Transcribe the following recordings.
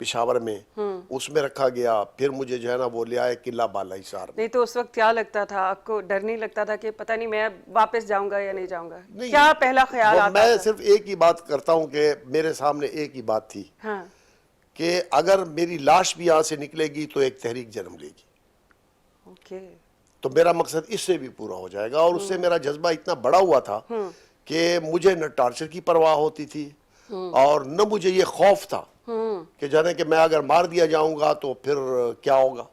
پشاور میں اس میں رکھا گیا. پھر مجھے جو ہے نا وہ لے آئے قلعہ بالا حصار میں. نہیں تو اس وقت کیا لگتا تھا آپ کو؟ ڈر نہیں لگتا تھا کہ پتہ نہیں میں واپس جاؤں گا یا نہیں جاؤں گا؟ کیا پہلا خیال آتا میں تھا؟ صرف ایک ہی بات کرتا ہوں کہ میرے سامنے ایک ہی بات تھی ہاں کہ اگر میری لاش بھی یہاں سے نکلے گی تو ایک تحریک جنم لے گی. اوکے. تو میرا مقصد اس سے بھی پورا ہو جائے گا. اور اس سے میرا جذبہ اتنا بڑا ہوا تھا کہ مجھے نہ ٹارچر کی پرواہ ہوتی تھی اور نہ مجھے یہ خوف تھا کہ جانے کہ میں اگر مار دیا جاؤں گا تو پھر کیا ہوگا.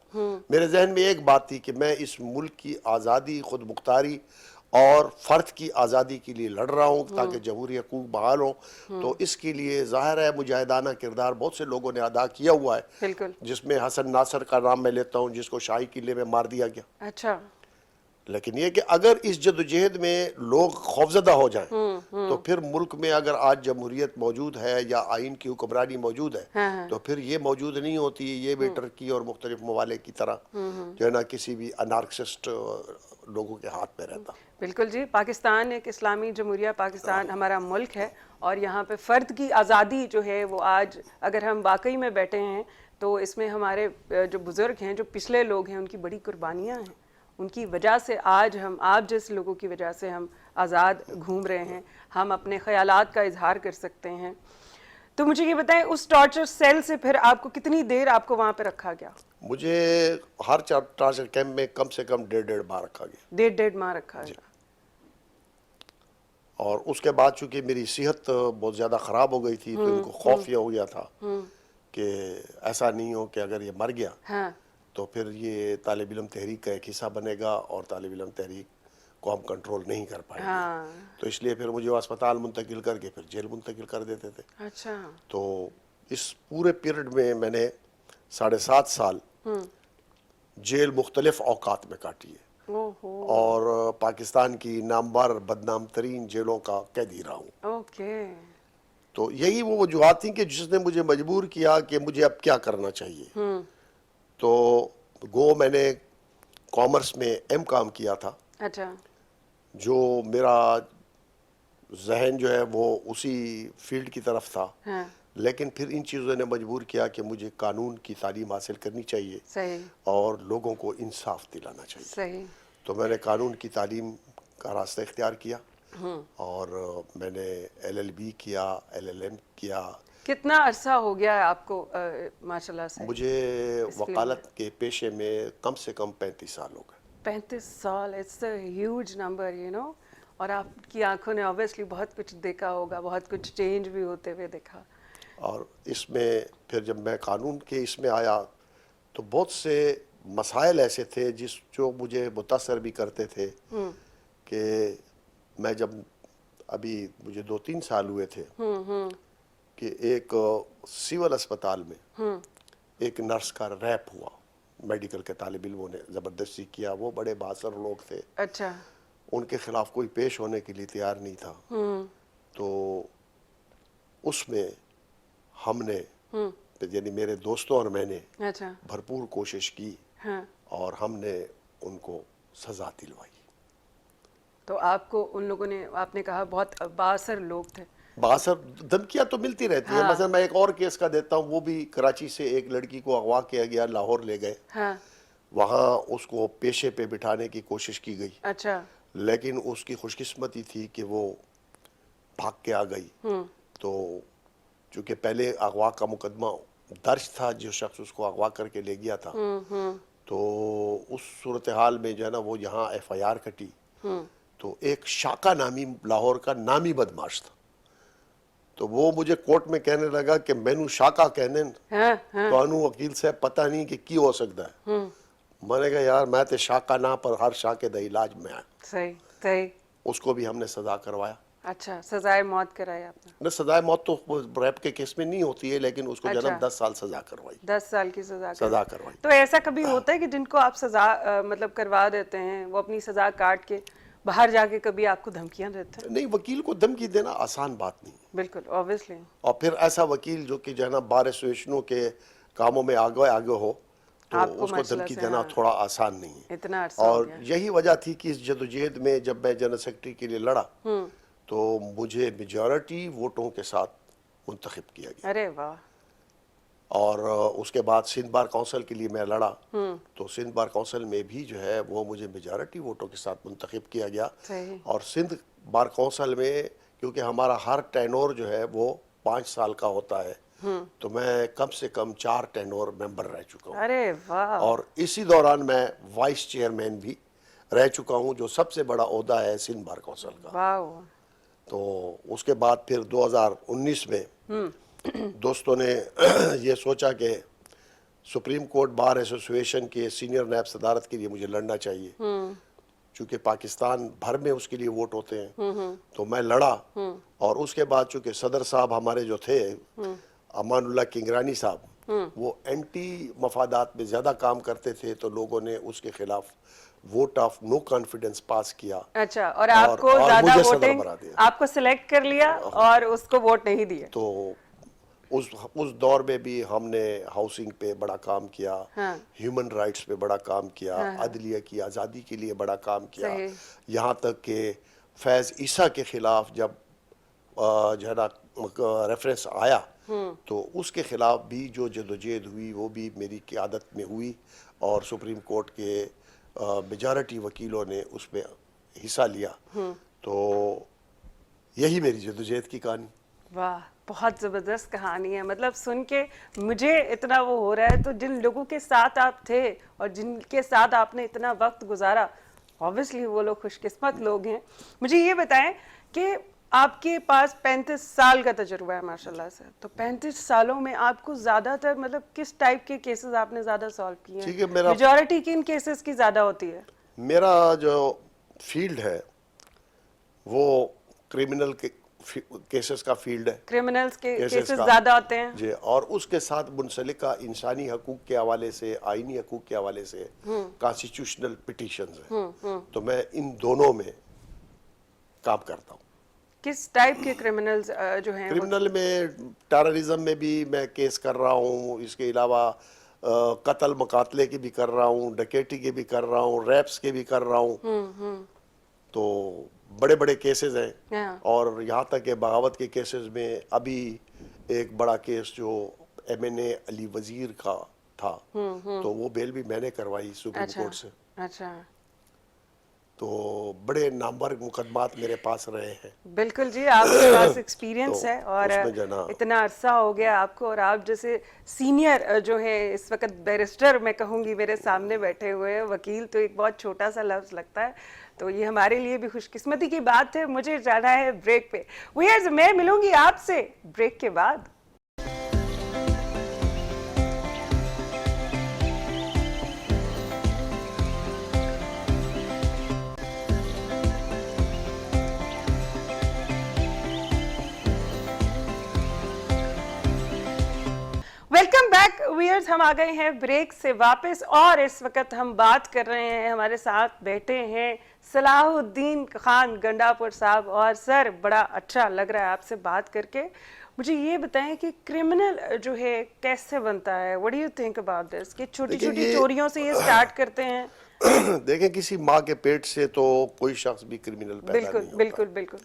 میرے ذہن میں ایک بات تھی کہ میں اس ملک کی آزادی، خود مختاری اور فرد کی آزادی کے لیے لڑ رہا ہوں تاکہ جمہوری حقوق بحال ہوں. تو اس کے لیے ظاہر ہے مجاہدانہ کردار بہت سے لوگوں نے ادا کیا ہوا ہے، بالکل. جس میں حسن ناصر کا نام میں لیتا ہوں جس کو شاہی قلعے میں مار دیا گیا. اچھا. لیکن یہ کہ اگر اس جدوجہد میں لوگ خوفزدہ ہو جائیں تو پھر ملک میں اگر آج جمہوریت موجود ہے یا آئین کی حکمرانی موجود ہے تو پھر یہ موجود نہیں ہوتی. یہ بھی ٹرکی اور مختلف ممالک کی طرح جو ہے نا کسی بھی انارکسسٹ لوگوں کے ہاتھ میں رہتا. بالکل جی. پاکستان ایک اسلامی جمہوریہ پاکستان ہمارا ملک ہے اور یہاں پہ فرد کی آزادی جو ہے وہ آج اگر ہم واقعی میں بیٹھے ہیں تو اس میں ہمارے جو بزرگ ہیں، جو پچھلے لوگ ہیں، ان کی بڑی قربانیاں ہیں. ان کی وجہ سے آج ہم، آپ جیسے لوگوں کی وجہ سے ہم آزاد گھوم رہے ہیں، ہم اپنے خیالات کا اظہار کر سکتے ہیں. تو مجھے یہ بتائیں اس ٹارچر سیل سے پھر آپ کو کتنی دیر آپ کو وہاں پہ رکھا گیا؟ مجھے ہر ٹارچر کیمپ میں کم سے کم 1.5 ماہ رکھا گیا. 1.5 ماہ رکھا گیا. اور اس کے بعد چونکہ میری صحت بہت زیادہ خراب ہو گئی تھی تو ان کو خوف یہ ہو گیا تھا کہ ایسا نہیں ہو کہ اگر یہ مر گیا ہاں تو پھر یہ طالب علم تحریک کا ایک حصہ بنے گا اور طالب علم تحریک کو ہم کنٹرول نہیں کر پائیں گے. تو اس لیے پھر مجھے اسپتال منتقل کر کے پھر جیل منتقل کر دیتے تھے. اچھا. تو اس پورے پیریڈ میں میں نے 7.5 سال جیل مختلف اوقات میں کاٹی ہے اور پاکستان کی نامور بدنام ترین جیلوں کا قیدی رہا ہوں. اوکے. تو یہی وہ وجوہات تھیں کہ جس نے مجھے مجبور کیا کہ مجھے اب کیا کرنا چاہیے. تو گو میں نے کامرس میں ایم کام کیا تھا. اچھا. جو میرا ذہن جو ہے وہ اسی فیلڈ کی طرف تھا. لیکن پھر ان چیزوں نے مجبور کیا کہ مجھے قانون کی تعلیم حاصل کرنی چاہیے. صحیح. اور لوگوں کو انصاف دلانا چاہیے. صحیح. تو میں نے قانون کی تعلیم کا راستہ اختیار کیا اور میں نے LLB کیا, LLM کیا. کتنا عرصہ ہو گیا ہے آپ کو ماشاء اللہ سے؟ مجھے وکالت کے پیشے میں کم سے کم 35 سال ہو گئے. 35 سال. It's a huge number you know. اور آپ کی آنکھوں نے آبویسلی بہت کچھ دیکھا ہوگا، بہت کچھ چینج بھی ہوتے ہوئے دیکھا. اور اس میں پھر جب میں قانون کے اس میں آیا تو بہت سے مسائل ایسے تھے جو مجھے متاثر بھی کرتے تھے کہ میں جب ابھی مجھے 2-3 سال ہوئے تھے کہ ایک سول اسپتال میں ایک نرس کا ریپ ہوا. میڈیکل کے طالب علموں نے زبردستی کیا. وہ بڑے بااثر لوگ تھے. اچھا. ان کے خلاف کوئی پیش ہونے کے لیے تیار نہیں تھا. تو اس میں ہم نے یعنی میرے دوستوں اور میں نے بھرپور کوشش کی اور ہم نے ان کو سزا دلوائی. تو آپ کو ان لوگوں نے، آپ نے کہا بہت بااثر لوگ تھے. بااثر دھمکیاں تو ملتی رہتی ہیں. مثلا میں ایک اور کیس کا دیتا ہوں. وہ بھی کراچی سے ایک لڑکی کو اغوا کیا گیا, لاہور لے گئے. وہاں اس کو پیشے پہ بٹھانے کی کوشش کی گئی. اچھا. لیکن اس کی خوش قسمتی تھی کہ وہ بھاگ کے آ گئی. تو چونکہ پہلے اغوا کا مقدمہ درج تھا, جو شخص اس کو اغوا کر کے لے گیا تھا, تو اس صورتحال میں جو ہے نا وہ یہاں FIR کٹی. تو ایک شاکا نامی لاہور کا نامی بدماش تھا. تو وہ مجھے کورٹ میں کہنے لگا کہ مینو شاکا کہنے تو انو وکیل صاحب پتہ نہیں کہ کی ہو سکتا ہے. میں نے کہا یار میں تے شاکا نہ پر ہر شاکے دا علاج میں آیا. صحیح صحیح. اس کو بھی ہم نے سزا کروایا. اچھا. سزائے موت کرائی آپ نے؟ سزائے موت تو ریپ کے کیس میں نہیں ہوتی ہے, لیکن اس کو جنم 10 سال سزا کروائی. 10 سال کی سزا کروائی. تو ایسا کبھی ہوتا ہے کہ جن کو آپ سزا مطلب کروا دیتے ہیں وہ اپنی سزا کاٹ کے باہر جا کے کبھی آپ کو دھمکیاں دیتے ہیں؟ نہیں, وکیل کو دھمکی دینا آسان بات نہیں. بالکل obviously. اور پھر ایسا وکیل جو کہ جو ہے نا بار ایسوسیشنوں کے کاموں میں آگے ہو تو اس کو دھمکی دینا تھوڑا آسان نہیں ہے. اتنا عرصہ اور یہی وجہ تھی کہ اس جدوجہد میں جب میں جنرل سیکرٹری کے لیے لڑا تو مجھے میجورٹی ووٹوں کے ساتھ منتخب کیا گیا. ارے واہ. اور اس کے بعد سندھ بار کونسل کے لیے میں لڑا، تو سندھ بار کونسل میں بھی جو ہے وہ مجھے میجارٹی ووٹوں کے ساتھ منتخب کیا گیا. صحیح. اور سندھ بار کونسل میں کیونکہ ہمارا ہر ٹینور جو ہے وہ 5 سال کا ہوتا ہے، تو میں کم سے کم 4 ٹینور ممبر رہ چکا ہوں. ارے واہ. اور اسی دوران میں وائس چیئرمین بھی رہ چکا ہوں، جو سب سے بڑا عہدہ ہے سندھ بار کونسل کا. واو. تو اس کے بعد پھر 2019 میں دوستوں نے یہ سوچا کہ سپریم کورٹ بار ایسوسیشن کے سینئر نیب صدارت کے لیے مجھے لڑنا چاہیے، چونکہ پاکستان بھر میں اس کے لیے ووٹ ہوتے ہیں. تو میں لڑا، اور اس کے بعد چونکہ صدر صاحب ہمارے جو تھے امان اللہ کنگرانی صاحب، وہ اینٹی مفادات میں زیادہ کام کرتے تھے، تو لوگوں نے اس کے خلاف ووٹ آف نو کانفیڈنس پاس کیا. اچھا. اور آپ کو زیادہ مجھے صدر ووٹنگ بنا دیا. آپ کو سلیکٹ کر لیا اور اس کو ووٹ نہیں دیے. تو اس دور میں بھی ہم نے ہاؤسنگ پہ بڑا کام کیا، ہیومن رائٹس پہ بڑا کام کیا، عدلیہ کی آزادی کے لیے بڑا کام کیا. یہاں تک کہ فیض عیسیٰ کے خلاف جب جو ہے نا ریفرنس آیا، تو اس کے خلاف بھی جو جدوجہد ہوئی وہ بھی میری قیادت میں ہوئی، اور سپریم کورٹ کے میجارٹی وکیلوں نے اس میں حصہ لیا. تو یہی میری جدوجہد کی کہانی. واہ، بہت زبردست کہانی ہے. مطلب سن کے مجھے اتنا وہ ہو رہا ہے. تو جن لوگوں کے ساتھ آپ تھے اور جن کے ساتھ آپ نے اتنا وقت گزارا، obviously وہ لوگ خوش قسمت لوگ ہیں. مجھے یہ بتائیں کہ آپ کے پاس 35 سال کا تجربہ ہے ماشاء اللہ سے. تو 35 سالوں میں آپ کو زیادہ تر مطلب کس ٹائپ کے کیسز آپ نے زیادہ سالو کیے ہیں؟ میجورٹی کن کیسز کی زیادہ ہوتی ہے؟ میرا جو فیلڈ ہے وہ کرمنل کیسز کا فیلڈ ہے. کرمنلز کے کیسز زیادہ ہوتے ہیں جی. اور اس کے ساتھ منسلکہ انسانی حقوق کے حوالے سے، آئینی حقوق کے حوالے سے کانسٹیٹیوشنل پٹیشنز ہیں. تو میں ان دونوں میں کام کرتا ہوں. کس ٹائپ کے کرمنلز جو ہیں؟ کرمنل میں ٹیررزم میں بھی میں کیس کر رہا ہوں، اس کے علاوہ قتل مقاتلے کی بھی کر رہا ہوں، ڈکیٹی کے بھی کر رہا ہوں، ریپس کے بھی کر رہا ہوں. تو بڑے بڑے کیسز ہیں. اور یہاں تک کہ بغاوت کے کیسز میں ابھی ایک بڑا کیس جو MNA علی وزیر کا تھا، تو وہ بیل بھی میں نے کروائی سپریم کورٹ سے. اچھا. تو بڑے نامور مقدمات میرے پاس رہے ہیں. بالکل جی، آپ کے پاس ایکسپیرینس ہے اور اتنا عرصہ ہو گیا آپ کو. اور آپ جیسے سینئر جو ہے اس وقت بیرسٹر میں کہوں گی میرے سامنے بیٹھے ہوئے، وکیل تو ایک بہت چھوٹا سا لفظ لگتا ہے. تو یہ ہمارے لیے بھی خوش قسمتی کی بات ہے. مجھے جانا ہے بریک پہ. ویئرز میں ملوں گی آپ سے بریک کے بعد. Welcome back viewers. ہم آ گئے ہیں بریک سے واپس اور اس وقت ہم بات کر رہے ہیں، ہمارے ساتھ بیٹھے ہیں صلاح الدین خان گنڈاپور صاحب. اور سر بڑا اچھا لگ رہا ہے آپ سے بات کر کے. مجھے یہ بتائیں کہ کرمنل جو ہے کیسے بنتا ہے؟ What do you think about this؟ کہ چھوٹی چھوٹی چوریوں سے یہ سٹارٹ کرتے ہیں. دیکھیں کسی ماں کے پیٹ سے تو کوئی شخص بھی کرمنل پیدا نہیں ہوتا. بالکل بالکل.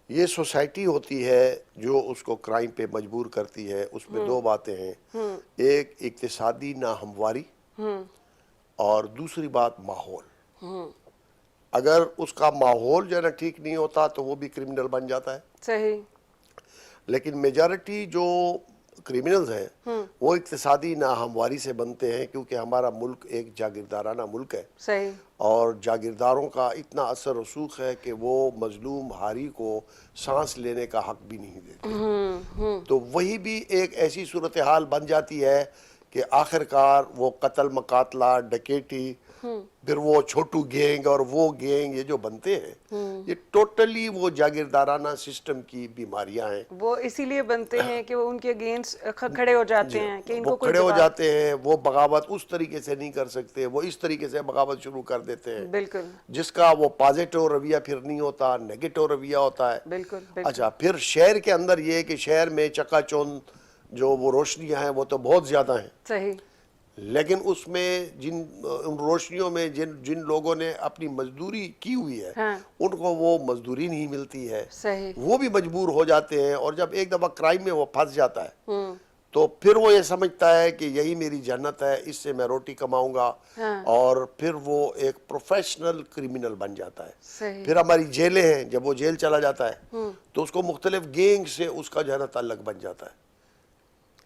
یہ سوسائٹی ہوتی ہے جو اس کو کرائم پہ مجبور کرتی ہے. اس میں 2 باتیں ہیں، ایک اقتصادی ناہمواری اور دوسری بات ماحول. اگر اس کا ماحول جو ہے نا ٹھیک نہیں ہوتا تو وہ بھی کرمنل بن جاتا ہے. صحیح. لیکن میجارٹی جو کرمنلز ہیں وہ اقتصادی ناہمواری سے بنتے ہیں، کیونکہ ہمارا ملک ایک جاگیردارانہ ملک ہے. صحیح. اور جاگیرداروں کا اتنا اثر رسوخ ہے کہ وہ مظلوم ہاری کو سانس لینے کا حق بھی نہیں دیتے. تو وہی بھی ایک ایسی صورتحال بن جاتی ہے کہ آخر کار وہ قتل مقاتلہ، ڈکیٹی، پھر وہ چھوٹو گینگ اور وہ گینگ یہ جو بنتے ہیں، یہ ٹوٹلی وہ جاگیردارانہ سسٹم کی بیماریاں ہیں. وہ اسی لیے بنتے ہیں کہ وہ ان کے اگینسٹ کھڑے ہو جاتے ہیں کہ ان کو کھڑے ہو جاتے ہیں. وہ بغاوت اس طریقے سے نہیں کر سکتے، وہ اس طریقے سے بغاوت شروع کر دیتے ہیں. بالکل. جس کا وہ پازیٹیو رویہ پھر نہیں ہوتا، نیگیٹو رویہ ہوتا ہے. بالکل. اچھا، پھر شہر کے اندر یہ کہ شہر میں چکا چوند جو وہ روشنیاں ہیں وہ تو بہت زیادہ ہیں. صحیح. لیکن اس میں جن روشنیوں میں جن لوگوں نے اپنی مزدوری کی ہوئی ہے ان کو وہ مزدوری نہیں ملتی ہے. صحیح. وہ بھی مجبور ہو جاتے ہیں. اور جب ایک دفعہ کرائم میں وہ پھنس جاتا ہے تو پھر وہ یہ سمجھتا ہے کہ یہی میری جنت ہے, اس سے میں روٹی کماؤں گا, اور پھر وہ ایک پروفیشنل کرمنل بن جاتا ہے. صحیح. پھر ہماری جیلیں ہیں, جب وہ جیل چلا جاتا ہے تو اس کو مختلف گینگ سے اس کا جو ہے نا تعلق بن جاتا ہے.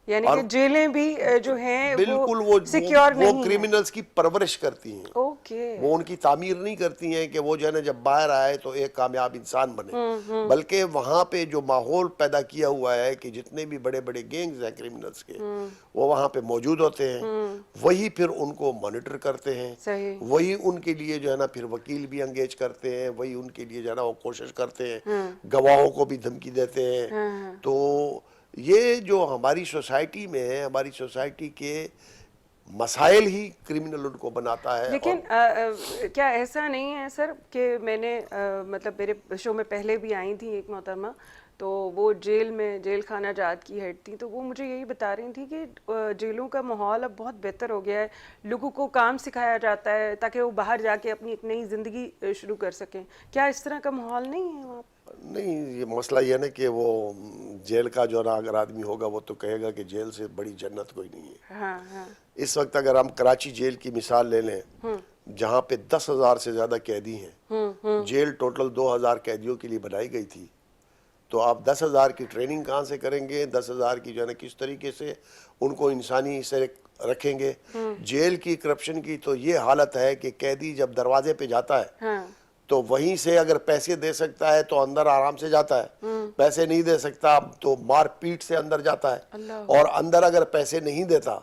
یعنی کہ جیلیں بھی جو ہیں بالکل وہ سیکیور وہ نہیں ہیں. کرمنلز کی پرورش کرتی ہیں, اوکے. وہ ان کی تعمیر نہیں کرتی ہیں کہ وہ جو ہے نا جب باہر آئے تو ایک کامیاب انسان بنے, بلکہ وہاں پہ جو ماحول پیدا کیا ہوا ہے کہ جتنے بھی بڑے بڑے گینگز ہیں کرمنلز کے, وہ وہاں پہ موجود ہوتے ہیں, وہی پھر ان کو مانیٹر کرتے ہیں, صحیح. وہی ان کے لیے جو ہے نا پھر وکیل بھی انگیج کرتے ہیں, وہی ان کے لیے جو ہے نا وہ کوشش کرتے ہیں, گواہوں کو بھی دھمکی دیتے ہیں. تو یہ جو ہماری سوسائٹی میں ہے, ہماری سوسائٹی کے مسائل ہی کرمنل ان کو بناتا ہے. لیکن کیا ایسا نہیں ہے سر کہ میں نے مطلب میرے شو میں پہلے بھی آئی تھی ایک محترمہ, تو وہ جیل خانہ جات کی ہیڈ تھی, تو وہ مجھے یہی بتا رہی تھی کہ جیلوں کا ماحول اب بہت بہتر ہو گیا ہے, لوگوں کو کام سکھایا جاتا ہے تاکہ وہ باہر جا کے اپنی ایک نئی زندگی شروع کر سکیں. کیا اس طرح کا ماحول نہیں ہے وہاں؟ نہیں, یہ مسئلہ یہ نا کہ وہ جیل کا جو نا اگر آدمی ہوگا وہ تو کہے گا کہ جیل سے بڑی جنت کوئی نہیں ہے. ہاں ہاں. اس وقت اگر ہم کراچی جیل کی مثال لے لیں, جہاں پہ 10,000 سے زیادہ قیدی ہیں, جیل ٹوٹل 2,000 قیدیوں کے لیے بنائی گئی تھی, تو آپ 10,000 کی ٹریننگ کہاں سے کریں گے, 10,000 کی جو ہے نا کس طریقے سے ان کو انسانی سے رکھیں گے. جیل کی کرپشن کی تو یہ حالت ہے کہ قیدی جب دروازے پہ جاتا ہے تو وہیں سے اگر پیسے دے سکتا ہے تو اندر آرام سے جاتا ہے, پیسے نہیں دے سکتا تو مار پیٹ سے اندر جاتا ہے, اور اندر اگر پیسے نہیں دیتا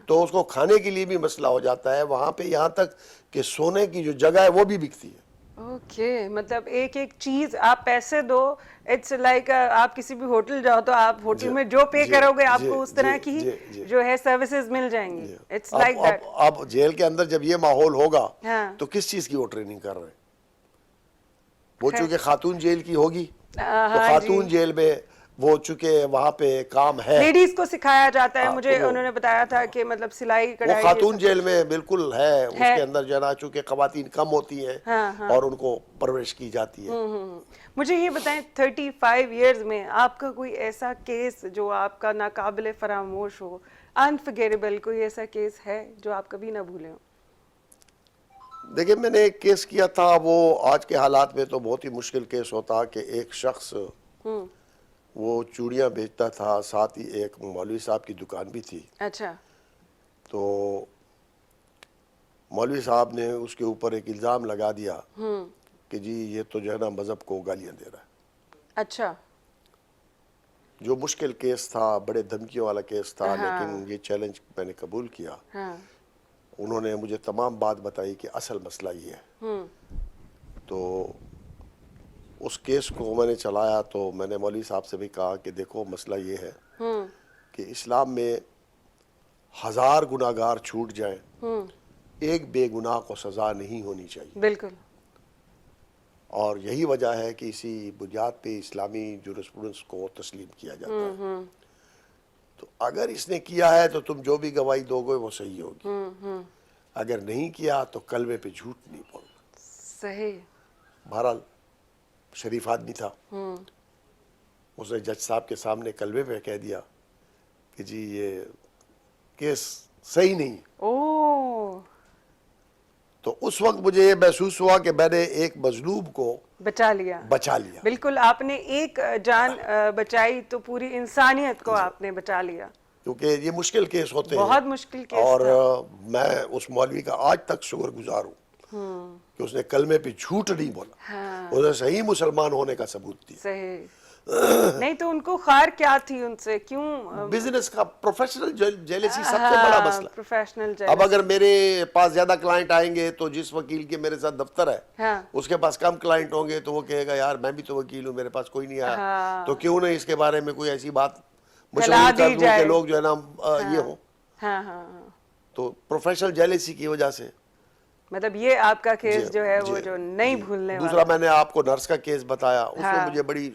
تو اس کو کھانے کے لیے بھی مسئلہ ہو جاتا ہے. وہاں پہ یہاں تک کہ سونے کی جو جگہ ہے وہ بھی بکتی ہے. اوکے, مطلب ایک ایک چیز آپ پیسے دو, اٹس لائک آپ کسی بھی ہوٹل جاؤ تو آپ ہوٹل میں جو پے کرو گے آپ کو اس طرح کی جو ہے سروسز مل جائیں گی. It's like that. اب جیل کے اندر جب یہ ماحول ہوگا تو کس چیز کی وہ ٹریننگ کر رہے ہیں؟ وہ چونکہ خاتون جیل کی ہوگی تو خاتون جیل میں وہ چونکہ وہاں پہ کام ہے, لیڈیز کو سکھایا جاتا ہے. مجھے انہوں نے بتایا تھا کہ مطلب سلائی وہ کڑھائی خاتون جیل میں بالکل ہے, اس کے اندر جو ہے نا چونکہ خواتین کم ہوتی ہیں اور ان کو پرورش کی جاتی ہے. مجھے یہ بتائیں 35 ایئرز میں آپ کا کوئی ایسا کیس جو آپ کا ناقابل فراموش ہو, انفرگیٹیبل, کوئی ایسا کیس ہے جو آپ کبھی نہ بھولیں ہو؟ دیکھیں, میں نے ایک کیس کیا تھا, وہ آج کے حالات میں تو بہت ہی مشکل کیس ہوتا کہ ایک شخص وہ چوڑیاں بیچتا تھا, ساتھ ہی ایک مولوی صاحب کی دکان بھی تھی. اچھا. تو مولوی صاحب نے اس کے اوپر ایک الزام لگا دیا کہ جی یہ تو جو ہے نا مذہب کو گالیاں دے رہا ہے. اچھا. جو مشکل کیس تھا, بڑے دھمکیوں والا کیس تھا, لیکن یہ چیلنج میں نے قبول کیا. انہوں نے مجھے تمام بات بتائی کہ اصل مسئلہ یہ ہے. تو اس کیس کو میں نے چلایا تو میں نے مولوی صاحب سے بھی کہا کہ دیکھو مسئلہ یہ ہے کہ اسلام میں 1000 گناہگار چھوٹ جائیں, ایک بے گناہ کو سزا نہیں ہونی چاہیے. بالکل. اور یہی وجہ ہے کہ اسی بنیاد پہ اسلامی جورسپروڈنس کو تسلیم کیا جاتا ہے. تو اگر اس نے کیا ہے تو تم جو بھی گواہی دو گے وہ صحیح ہوگی, اگر نہیں کیا تو کلمے پہ جھوٹ نہیں بولنا. صحیح. بہرحال شریف آدمی تھا, اس نے جج صاحب کے سامنے کلمے پہ کہہ دیا کہ جی یہ کیس صحیح نہیں. تو اس وقت مجھے یہ محسوس ہوا کہ میں نے ایک مظلوم کو بچا لیا. بالکل, آپ نے ایک جان بچائی تو پوری انسانیت کو آپ نے بچا لیا. کیونکہ یہ مشکل کیس ہوتے ہیں, بہت مشکل کیس اور تھا. میں اس مولوی کا آج تک شکر گزار ہوں کہ اس نے کلمے پہ جھوٹ نہیں بولا, اس نے صحیح مسلمان ہونے کا ثبوت دیا. صحیح. نہیں تو ان کو خار کیا تھی ان سے, کیوں؟ بزنس کا پروفیشنل جیلسی سب سے بڑا مسئلہ. Professional jealousy. اب اگر میرے پاس زیادہ کلائنٹ آئیں گے تو جس وکیل کے میرے ساتھ دفتر ہے اس کے پاس کم کلائنٹ ہوں گے, تو وہ کہے گا یار میں بھی تو وکیل ہوں, میرے پاس کوئی نہیں آیا, تو کیوں نہیں اس کے بارے میں کوئی ایسی بات مشہور کر دوں کہ لوگ جو ہے نا یہ ہوں. تو پروفیشنل جیلسی کی وجہ سے, مطلب یہ آپ کا کیس جو ہے وہ جو نہیں بھولنے والا. دوسرا میں نے آپ کو نرس کا کیس بتایا, اس میں مجھے بڑی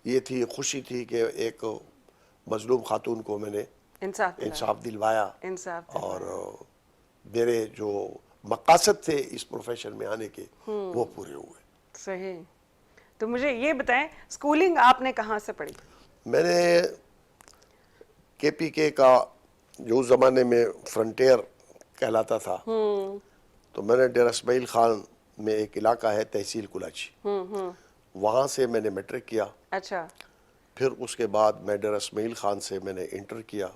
یہ تھی, خوشی تھی کہ ایک مظلوم خاتون کو میں نے انصاف دلوایا, اور میرے جو مقاصد تھے اس پروفیشن میں آنے کے وہ پورے ہوئے. صحیح. تو مجھے یہ بتائیں, اسکولنگ آپ نے کہاں سے پڑھی؟ میں نے کے پی کے کا جو اس زمانے میں فرنٹیئر کہلاتا تھا، تو میں نے ڈیرہ اسماعیل خان میں ایک علاقہ ہے تحصیل کلاچی، وہاں سے میں نے میٹرک کیا. اچھا. پھر اس کے بعد میں ڈیرہ اسماعیل خان سے میں نے انٹر کیا.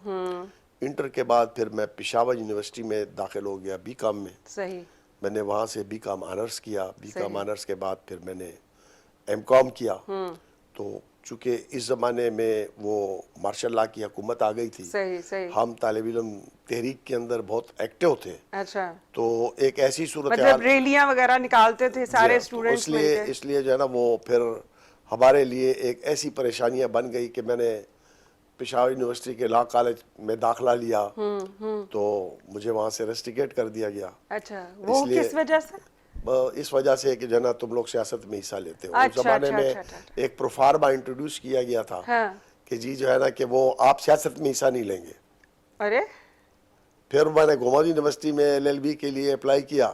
انٹر کے بعد پھر میں پشاور یونیورسٹی میں داخل ہو گیا بی کام میں. صحیح. میں نے وہاں سے بی کام آنرس کیا. بی کام آنرس کے بعد پھر میں نے ایم کام کیا. تو چونکہ اس زمانے میں وہ مارشل لا کی حکومت آ گئی تھی، صحیح صحیح. ہم طالب علم تحریک کے اندر بہت ایکٹیو تھے. اچھا. تو ایک ایسی صورتحال، مطلب ریلیاں وغیرہ نکالتے تھے سارے اسٹوڈنٹس مل کے. اس لیے جو ہے نا وہ پھر ہمارے لیے ایک ایسی پریشانیاں بن گئی کہ میں نے پشاور یونیورسٹی کے لا کالج میں داخلہ لیا تو مجھے وہاں سے ریسٹیکیٹ کر دیا گیا. اچھا. وہ کس وجہ سے؟ اس وجہ سے کہ جو ہے نا تم لوگ سیاست میں حصہ لیتے ہو. اس زمانے میں ایک پروفارما انٹروڈیوس کیا گیا تھا کہ جی جو ہے نا کہ وہ آپ سیاست میں حصہ نہیں لیں گے. ارے. پھر میں نے گومتی یونیورسٹی میں LLB کے لیے اپلائی کیا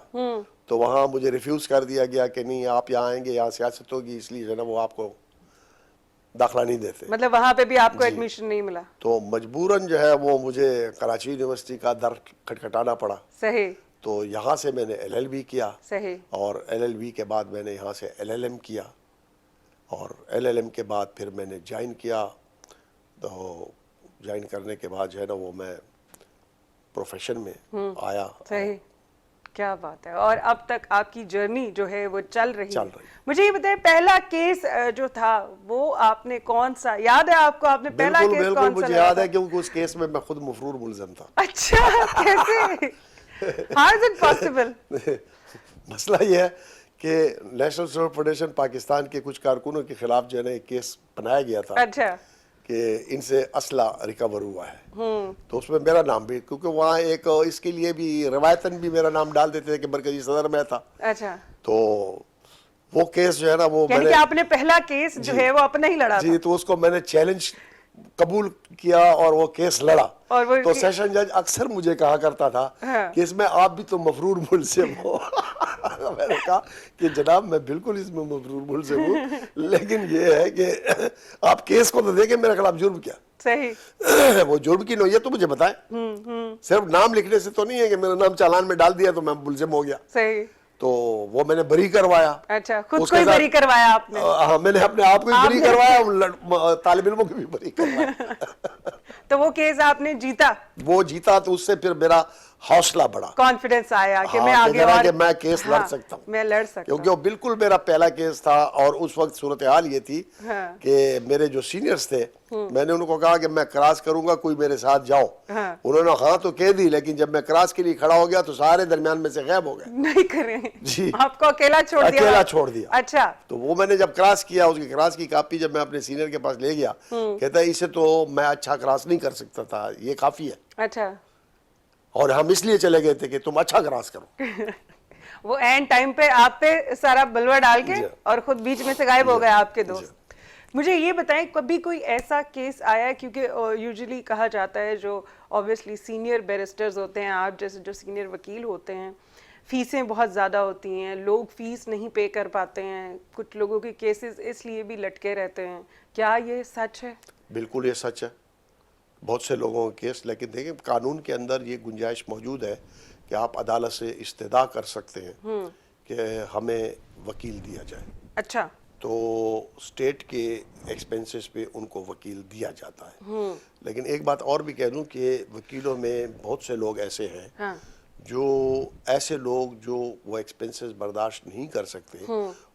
تو وہاں مجھے ریفیوز کر دیا گیا کہ نہیں آپ یہاں آئیں گے، یہاں سیاست ہوگی، اس لیے جو ہے نا وہ آپ کو داخلہ نہیں دیتے. مطلب وہاں پہ بھی آپ کو ایڈمیشن نہیں ملا؟ تو مجبوراً جو ہے وہ مجھے کراچی یونیورسٹی کا در کھٹکھٹانا پڑا. صحیح. تو یہاں سے میں نے LLB کیا. صحیح. اور LLB کے بعد میں نے یہاں سے LLM کیا، اور LLM کے بعد پھر میں نے جوائن کیا. تو جوائن کرنے کے بعد جو ہے نا وہ میں پروفیشن میں آیا. صحیح. کیا بات ہے. اور اب تک آپ کی جرنی جو ہے وہ چل رہی ہے. رہی. مجھے یہ بتائیں پہلا کیس جو تھا وہ آپ نے کون سا یاد ہے آپ کو؟ آپ نے پہلا کیس کون سا؟ بالکل مجھے یاد ہے کیونکہ اس کیس میں خود مفرور ملزم تھا. اچھا. کیسے؟ How is it possible? مسئلہ یہ ہے کہ نیشنل سیکورٹی فیڈریشن پاکستان کے کچھ کارکنوں کے خلاف جو ہے نا ایک کیس بنایا گیا تھا. اچھا. کہ ان سے اسلحہ ریکور ہوا ہے. تو اس میں میرا نام بھی، کیونکہ وہاں ایک اس کے لیے بھی روایتاً بھی میرا نام ڈال دیتے تھے کہ مرکزی صدر میں تھا. اچھا. تو وہ کیس جو ہے نا وہ یعنی کہ آپ نے پہلا کیس جو ہے وہ اپنا ہی لڑا تھا. جی. تو اس کو میں نے چیلنج قبول کیا اور وہ کیس لڑا. تو سیشن جج اکثر مجھے کہا کرتا تھا کہ اس میں آپ بھی تو مفرور ملزم ہو. میں نے کہا کہ جناب میں بالکل اس میں مفرور ملزم ہوں، لیکن یہ ہے کہ آپ کیس کو تو دیکھیں میرے خلاف جرم کیا. صحیح. وہ جرم کی نوعیت تو مجھے بتائیں. صرف نام لکھنے سے تو نہیں ہے کہ میرا نام چالان میں ڈال دیا تو میں ملزم ہو گیا. صحیح. تو وہ میں نے بری کروایا. اچھا. خود کو ہی بری کروایا آپ نے؟ ہاں میں نے اپنے آپ کو ہی بری کروایا، طالب علموں کو بھی بری کروایا. تو وہ کیس آپ نے جیتا؟ وہ جیتا تو اس سے پھر میرا حوصلہ بڑھا، کانفیڈنس آیا کہ میں آگے اور کہ میں کیس لڑ سکتا ہوں. میں لڑ سکتا ہوں کیونکہ وہ بالکل میرا پہلا کیس تھا. اور اس وقت صورتحال یہ تھی کہ میرے جو سینئرز تھے میں نے ان کو کہا کہ میں کراس کروں گا، کوئی میرے ساتھ جاؤ. انہوں نے ہاں تو کہہ دی، لیکن جب میں کراس کے لیے کھڑا ہو گیا تو سارے درمیان میں سے غائب ہو گئے. نہیں کریں جی. آپ کو اکیلا چھوڑ دیا؟ اکیلا چھوڑ دیا. اچھا. تو وہ میں نے جب کراس کیا، اس کی کراس کی کاپی جب میں اپنے سینئر کے پاس لے گیا، کہتا ہے اسے تو میں اچھا کراس نہیں کر سکتا تھا، یہ کافی ہے. اچھا. اور ہم اس لیے چلے گئے تھے کہ تم اچھا کراس کرو. وہ اینڈ ٹائم پہ آپ پہ سارا بلوا ڈال کے اور خود بیچ میں سے غائب ہو گئے آپ کے دوست. مجھے یہ بتائیں کبھی کوئی ایسا کیس آیا ہے، کیونکہ یوزلی کہا جاتا ہے جو اوبویسلی سینئر بیرسٹرز ہوتے ہیں، آپ جیسے جو سینئر وکیل ہوتے ہیں، فیسیں بہت زیادہ ہوتی ہیں، لوگ فیس نہیں پے کر پاتے ہیں، کچھ لوگوں کے کیسز اس لیے بھی لٹکے رہتے ہیں. کیا یہ سچ ہے؟ بالکل یہ سچ ہے. بہت سے لوگوں کے کیس، لیکن دیکھیں قانون کے اندر یہ گنجائش موجود ہے کہ آپ عدالت سے استدعا کر سکتے ہیں کہ ہمیں وکیل دیا جائے. اچھا. تو اسٹیٹ کے ایکسپینسز پہ ان کو وکیل دیا جاتا ہے. لیکن ایک بات اور بھی کہہ دوں کہ وکیلوں میں بہت سے لوگ ایسے ہیں جو وہ ایکسپینسز برداشت نہیں کر سکتے،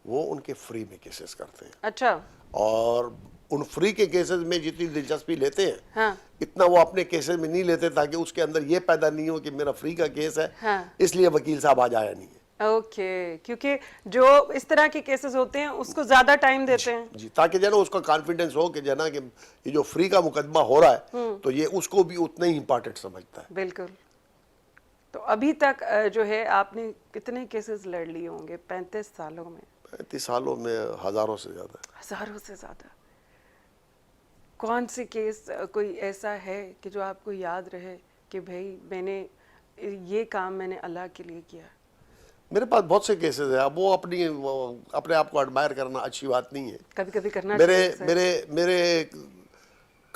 وہ ان کے فری میں کیسز کرتے ہیں. اچھا. اور ان فری کے کیسز میں جتنی دلچسپی لیتے ہیں اتنا وہ اپنے کیسز میں نہیں لیتے، تاکہ اس کے اندر یہ پیدا نہیں ہو کہ میرا فری کا کیس ہے اس لیے وکیل صاحب آج آیا نہیں ہے. اوکے. کیونکہ جو اس طرح کے کیسز ہوتے ہیں اس کو زیادہ ٹائم دیتے ہیں. جی. تاکہ جو نا اس کا کانفیڈنس ہو کہ جو نا کہ یہ جو فری کا مقدمہ ہو رہا ہے تو یہ اس کو بھی اتنا ہی امپارٹنٹ سمجھتا ہے. بالکل. تو ابھی تک جو ہے آپ نے کتنے کیسز لڑ لیے ہوں گے 35 سالوں میں؟ 35 سالوں میں ہزاروں سے زیادہ. ہزاروں سے زیادہ. کون سے کیس کوئی ایسا ہے کہ جو آپ کو یاد رہے کہ بھائی میں نے یہ کام میں نے اللہ کے لیے کیا؟ میرے پاس بہت سے کیسز ہیں. اب وہ اپنے آپ کو ایڈمائر کرنا اچھی بات نہیں ہے. کبھی کبھی کرنا چاہیے. میرے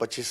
25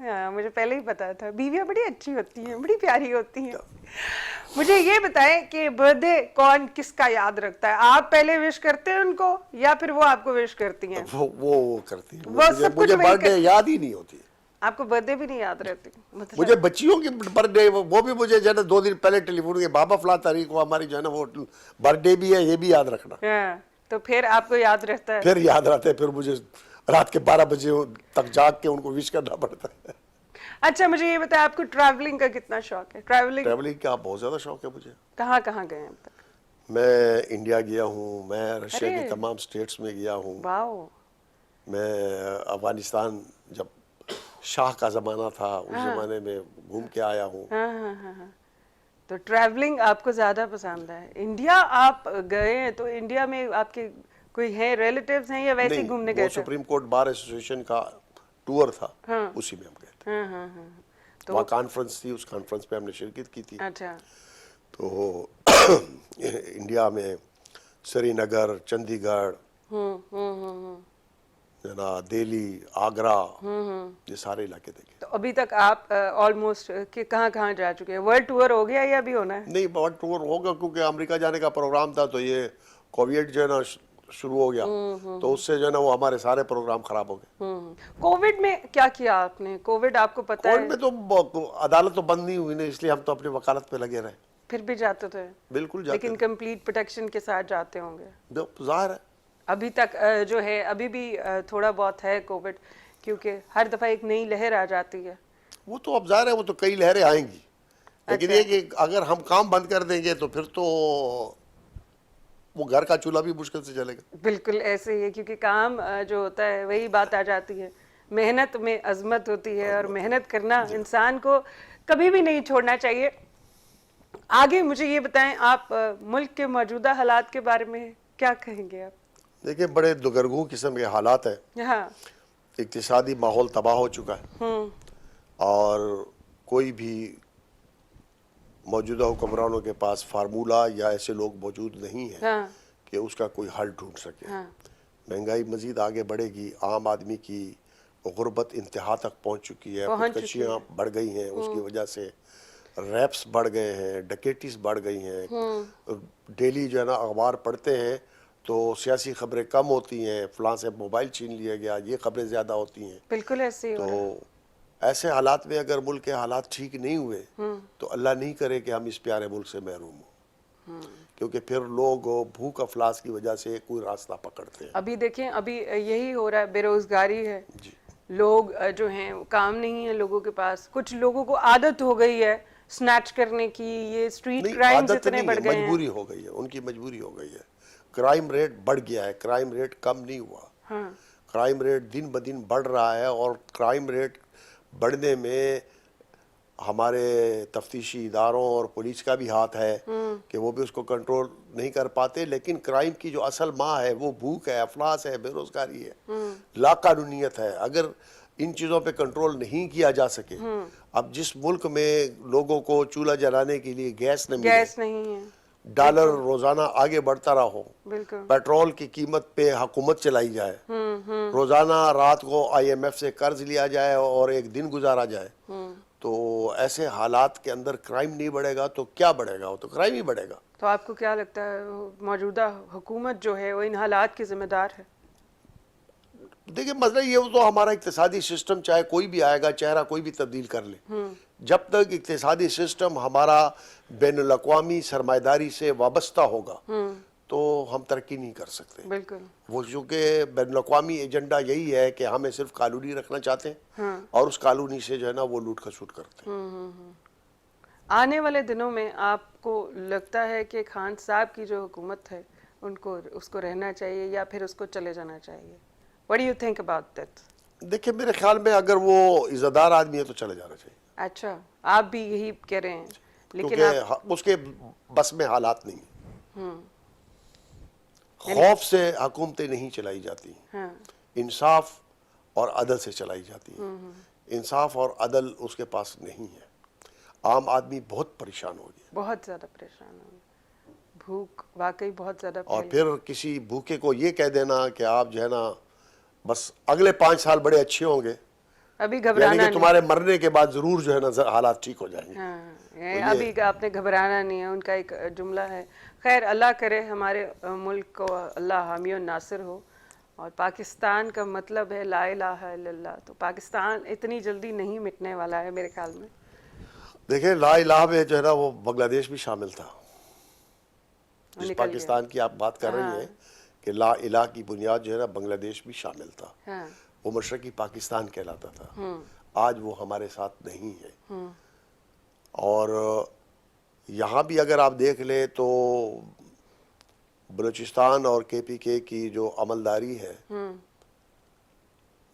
ہاں مجھے پہلے ہی پتا تھا. بیویاں بڑی اچھی ہوتی ہیں, بڑی پیاری ہوتی ہیں. مجھے یہ بتائیں کہ برتھ ڈے کون کس کا یاد رکھتا ہے؟ آپ پہلے وش کرتے ہیں ان کو یا پھر وہ آپ کو وش کرتی ہیں؟ وہ کرتی ہے. وہ سب کچھ مجھے وہی برتھ ڈے یاد ہی نہیں ہوتی. آپ کو برتھ ڈے بھی نہیں یاد رہتی؟ مجھے بچیوں کی برتھ ڈے وہ بھی مجھے جو ہے نا 2 دن پہلے ٹیلی فون کے بابا فلاں تاریخ کو ہماری جو ہے نا وہ برتھ ڈے بھی ہے, یہ بھی یاد رکھنا. ہاں تو پھر آپ کو یاد رہتا ہے. پھر یاد رہتے ہیں, پھر مجھے رات کے 12 بجے تک جاگ کے ان کو وش کرنا پڑتا ہے. اچھا مجھے یہ بتائیں آپ کو ٹریولنگ کا کتنا شوق ہے؟ ٹریولنگ کا بہت زیادہ شوق ہے مجھے. کہاں کہاں گئے ہیں اب تک؟ میں انڈیا گیا ہوں, میں رشیا ارے کے تمام سٹیٹس میں گیا ہوں. واو. میں افغانستان جب شاہ کا زمانہ تھا اس زمانے میں گھوم کے آیا ہوں. ہاں ہاں ہاں ہاں. تو ٹریولنگ آپ کو زیادہ پسند ہے. انڈیا آپ گئے ہیں تو انڈیا میں آپ کے کوئی ہیں ریلیٹیوز ہیں یا ویسے ہی گھومنے نہیں, وہ گئے تھے؟ سپریم کورٹ بار ایسوسیشن کا ٹور تھا, اسی میں ہم گئے تھے. ہاں ہاں ہاں. وہاں کانفرنس تھی, اس کانفرنس پہ ہم نے شرکت کی تھی. اچھا. تو انڈیا میں سری نگر, چندی گڑھ, دہلی, آگرہ, یہ سارے علاقے دیکھے. تو ابھی تک آپ آلموسٹ کہاں کہاں جا چکے ہیں؟ ورلڈ ٹور ہو گیا یا ابھی ہونا ہے؟ نہیں, ورلڈ ٹور ہوگا کیونکہ امریکہ جانے کا پروگرام تھا تو یہ کووڈ جو ہے نا شروع ہو گیا, تو اس سے جو ہے نا وہ ہمارے سارے پروگرام خراب ہو گئے. کووڈ میں کیا کیا آپ نے؟ کووڈ آپ کو پتا ہے کووڈ میں تو عدالت تو بند نہیں ہوئی نا, اس لیے ہم تو اپنی وکالت پہ لگے رہے. پھر بھی جاتے تھے؟ بالکل جاتے لیکن کمپلیٹ پروٹیکشن کے ساتھ جاتے ہوں گے. ظاہر ہے ابھی تک جو ہے ابھی بھی تھوڑا بہت ہے کووڈ, کیونکہ ہر دفعہ ایک نئی لہر آ جاتی ہے. وہ تو اب ظاہر ہے, وہ تو کئی لہریں آئیں گی, لیکن یہ کہ اگر ہم کام بند کر دیں گے تو پھر تو وہ گھر کا چولہا بھی مشکل سے چلے گا. بالکل ایسے ہی ہے, کیونکہ کام جو ہوتا ہے وہی بات آ جاتی ہے, محنت میں عظمت ہوتی ہے اور محنت کرنا انسان کو کبھی بھی نہیں چھوڑنا چاہیے. آگے مجھے یہ بتائیں آپ ملک کے موجودہ حالات کے بارے میں کیا کہیں گے آپ؟ دیکھیں بڑے دگرگوں قسم کے حالات ہیں. ہاں. اقتصادی ماحول تباہ ہو چکا ہے, اور کوئی بھی موجودہ حکمرانوں کے پاس فارمولہ یا ایسے لوگ موجود نہیں ہیں کہ اس کا کوئی حل ڈھونڈ سکے. مہنگائی مزید آگے بڑھے گی, عام آدمی کی غربت انتہا تک پہنچ چکی ہے, خودکشیاں بڑھ گئی ہیں, اس کی وجہ سے ریپس بڑھ گئے ہیں, ڈکیٹیز بڑھ گئی ہیں. ڈیلی جو ہے نا اخبار پڑھتے ہیں تو سیاسی خبریں کم ہوتی ہیں, فلاں سے موبائل چھین لیا گیا, یہ خبریں زیادہ ہوتی ہیں. بالکل ایسے ہی. تو ایسے حالات میں اگر ملک کے حالات ٹھیک نہیں ہوئے تو اللہ نہیں کرے کہ ہم اس پیارے ملک سے محروم ہوں, کیونکہ پھر لوگ بھوک افلاس کی وجہ سے کوئی راستہ پکڑتے ہیں. ابھی دیکھیں ابھی یہی ہو رہا ہے, بے روزگاری ہے, لوگ جو ہیں کام نہیں ہے لوگوں کے پاس. کچھ لوگوں کو عادت ہو گئی ہے سنیچ کرنے کی, یہ اسٹریٹ کرائمز اتنے بڑھ گئے ہیں. مجبوری ہو گئی ہے, ان کی مجبوری ہو گئی ہے. کرائم ریٹ بڑھ گیا ہے, کرائم ریٹ کم نہیں ہوا. کرائم ریٹ دن بدن بڑھ رہا ہے, اور کرائم ریٹ بڑھنے میں ہمارے تفتیشی اداروں اور پولیس کا بھی ہاتھ ہے کہ وہ بھی اس کو کنٹرول نہیں کر پاتے. لیکن کرائم کی جو اصل ماں ہے وہ بھوک ہے, افلاس ہے, بے روزگاری ہے, لا قانونیت ہے. اگر ان چیزوں پہ کنٹرول نہیں کیا جا سکے, اب جس ملک میں لوگوں کو چولہا جلانے کے لیے گیس نہ ملے, ڈالر روزانہ آگے بڑھتا رہو, پیٹرول کی قیمت پہ حکومت چلائی جائے, روزانہ رات کو آئی ایم ایف سے قرض لیا جائے اور ایک دن گزارا جائے, تو ایسے حالات کے اندر کرائم نہیں بڑھے گا تو کیا بڑھے گا؟ وہ تو کرائم ہی بڑھے گا. تو آپ کو کیا لگتا ہے موجودہ حکومت جو ہے وہ ان حالات کی ذمہ دار ہے؟ دیکھیں مسئلہ یہ تو ہمارا اقتصادی سسٹم چاہے کوئی بھی آئے گا, چہرہ کوئی بھی تبدیل کر لے, جب تک اقتصادی سسٹم ہمارا بین الاقوامی سرمایہ داری سے وابستہ ہوگا تو ہم ترقی نہیں کر سکتے. بالکل. وہ چونکہ بین الاقوامی ایجنڈا یہی ہے کہ ہمیں صرف کالونی رکھنا چاہتے ہیں, اور اس کالونی سے جو ہے نا وہ لوٹ کھسوٹ کرتے ہیں. آنے والے دنوں میں آپ کو لگتا ہے کہ خان صاحب کی جو حکومت ہے ان کو اس کو رہنا چاہیے یا پھر اس کو چلے جانا چاہیے؟ What do you think about that? دیکھیں میرے خیال میں اگر وہ عزتدار آدمی ہے تو چلے جانا چاہیے. اچھا, آپ بھی یہی کہہ رہے ہیں, لیکن کیونکہ اس کے بس میں حالات نہیں ہیں. خوف سے حکومتیں نہیں چلائی جاتی, انصاف اور عدل سے چلائی جاتی ہیں. انصاف اور عدل اس کے پاس نہیں ہے. عام آدمی بہت پریشان ہو گیا, بہت زیادہ پریشان ہو گیا, بھوک واقعی بہت زیادہ. اور پھر کسی بھوکے کو یہ کہہ دینا کہ آپ جو ہے نا بس اگلے 5 سال بڑے اچھے ہوں گے, ابھی یعنی گھبرانا کہ نہیں. تمہارے مرنے کے بعد ضرور جو ہے نا حالات ٹھیک ہو جائیں گے. ہاں ابھی آپ نے گھبرانا نہیں ہے، ان کا ایک جملہ ہے. خیر اللہ کرے ہمارے ملک کو اللہ حامی و ناصر ہو. اور پاکستان کا مطلب ہے لا الہ الا اللہ، تو پاکستان اتنی جلدی نہیں مٹنے والا ہے میرے خیال میں. دیکھیں لا الہ میں جو ہے نا وہ بنگلہ دیش بھی شامل تھا. جس نکل پاکستان کی آپ بات کر رہی ہیں کہ لا الہ کی بنیاد جو ہے نا بنگلہ دیش بھی شامل تھا. ہاں وہ مشرقی پاکستان کہلاتا تھا. آج وہ ہمارے ساتھ نہیں ہے. اور یہاں بھی اگر آپ دیکھ لیں تو بلوچستان اور کے پی کے کی جو عملداری ہے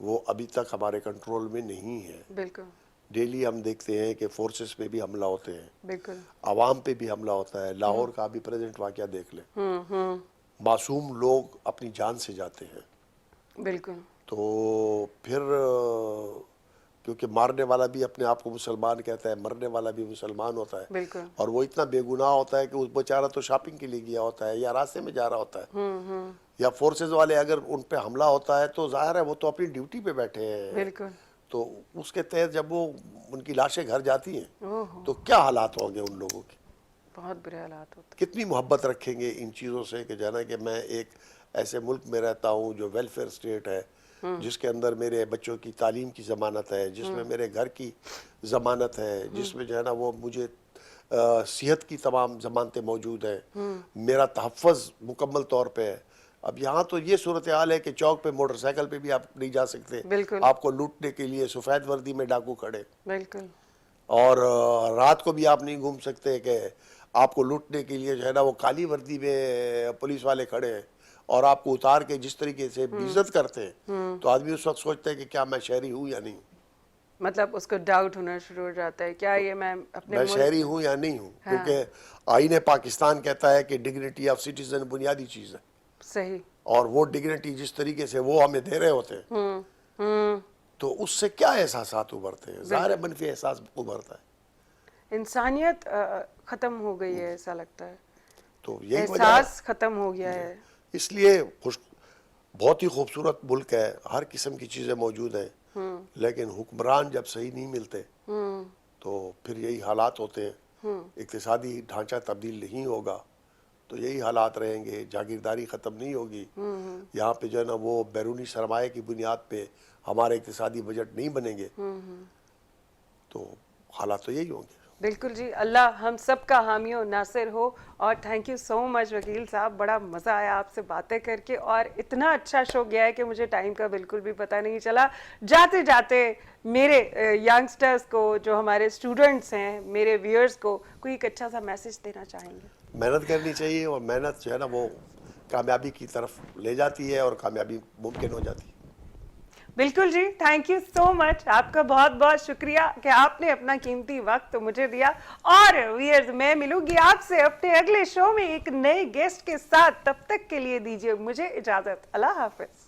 وہ ابھی تک ہمارے کنٹرول میں نہیں ہے. بالکل ڈیلی ہم دیکھتے ہیں کہ فورسز پہ بھی حملہ ہوتے ہیں، بالکل. عوام پہ بھی حملہ ہوتا ہے. لاہور کا بھی پریزنٹ واقعہ دیکھ لیں، معصوم لوگ اپنی جان سے جاتے ہیں. بالکل تو پھر کیونکہ مارنے والا بھی اپنے آپ کو مسلمان کہتا ہے، مرنے والا بھی مسلمان ہوتا ہے. بالکل. اور وہ اتنا بے گناہ ہوتا ہے کہ اس بیچارہ تو شاپنگ کے لیے گیا ہوتا ہے یا راستے میں جا رہا ہوتا ہے. یا فورسز والے اگر ان پہ حملہ ہوتا ہے تو ظاہر ہے وہ تو اپنی ڈیوٹی پہ بیٹھے ہیں. بالکل. تو اس کے تحت جب وہ ان کی لاشیں گھر جاتی ہیں تو کیا حالات ہوں گے ان لوگوں کے. بہت برے حالات ہوتے. کتنی محبت رکھیں گے ان چیزوں سے کہ جانا کہ میں ایک ایسے ملک میں رہتا ہوں جو ویلفیئر اسٹیٹ ہے، جس کے اندر میرے بچوں کی تعلیم کی ضمانت ہے، جس میں میرے گھر کی ضمانت ہے، جس میں جو ہے نا وہ مجھے صحت کی تمام ضمانتیں موجود ہیں، میرا تحفظ مکمل طور پہ ہے. اب یہاں تو یہ صورتحال ہے کہ چوک پہ موٹر سائیکل پہ بھی آپ نہیں جا سکتے. بالکل. آپ کو لوٹنے کے لیے سفید وردی میں ڈاکو کھڑے. بالکل. اور رات کو بھی آپ نہیں گھوم سکتے کہ آپ کو لوٹنے کے لیے جو ہے نا وہ کالی وردی میں پولیس والے کھڑے ہیں اور آپ کو اتار کے جس طریقے سے عزت کرتے ہیں تو آدمی اس وقت سوچتا ہے کہ کیا میں شہری ہوں یا نہیں. مطلب اس کو ڈاؤٹ ہونا شروع ہو جاتا ہے کیا یہ میں اپنے میں شہری ہوں یا نہیں ہوں. کیونکہ آئین پاکستان کہتا ہے کہ ڈگنیٹی آف سٹیزن بنیادی چیز ہے. صحیح. اور وہ ڈگنیٹی جس طریقے سے وہ ہمیں دے رہے ہوتے ہیں تو اس سے کیا احساسات ابھرتے ہیں؟ ظاہر منفی احساس ابھرتا ہے. انسانیت ختم ہو گئی ہے ایسا لگتا ہے. تو یہی وجہ احساس ختم ہو گیا ہے. اس لیے بہت ہی خوبصورت ملک ہے، ہر قسم کی چیزیں موجود ہیں، لیکن حکمران جب صحیح نہیں ملتے تو پھر یہی حالات ہوتے ہیں. اقتصادی ڈھانچہ تبدیل نہیں ہوگا تو یہی حالات رہیں گے. جاگیرداری ختم نہیں ہوگی. یہاں پہ جو ہے نا وہ بیرونی سرمایہ کی بنیاد پہ ہمارے اقتصادی بجٹ نہیں بنیں گے تو حالات تو یہی ہوں گے. بالکل جی. اللہ ہم سب کا حامی و ناصر ہو. اور تھینک یو سو مچ وکیل صاحب، بڑا مزہ آیا آپ سے باتیں کر کے اور اتنا اچھا شو گیا ہے کہ مجھے ٹائم کا بالکل بھی پتہ نہیں چلا. جاتے جاتے میرے ینگسٹرز کو جو ہمارے اسٹوڈنٹس ہیں، میرے ویئرز کو کوئی ایک اچھا سا میسج دینا چاہیں گے؟ محنت کرنی چاہیے اور محنت جو ہے نا وہ کامیابی کی طرف لے جاتی ہے اور کامیابی ممکن ہو جاتی ہے. بالکل جی. تھینک یو سو مچ. آپ کا بہت بہت شکریہ کہ آپ نے اپنا قیمتی وقت مجھے دیا. اور ویئرز میں ملوں گی آپ سے اپنے اگلے شو میں ایک نئے گیسٹ کے ساتھ. تب تک کے لیے دیجیے مجھے اجازت. اللہ حافظ.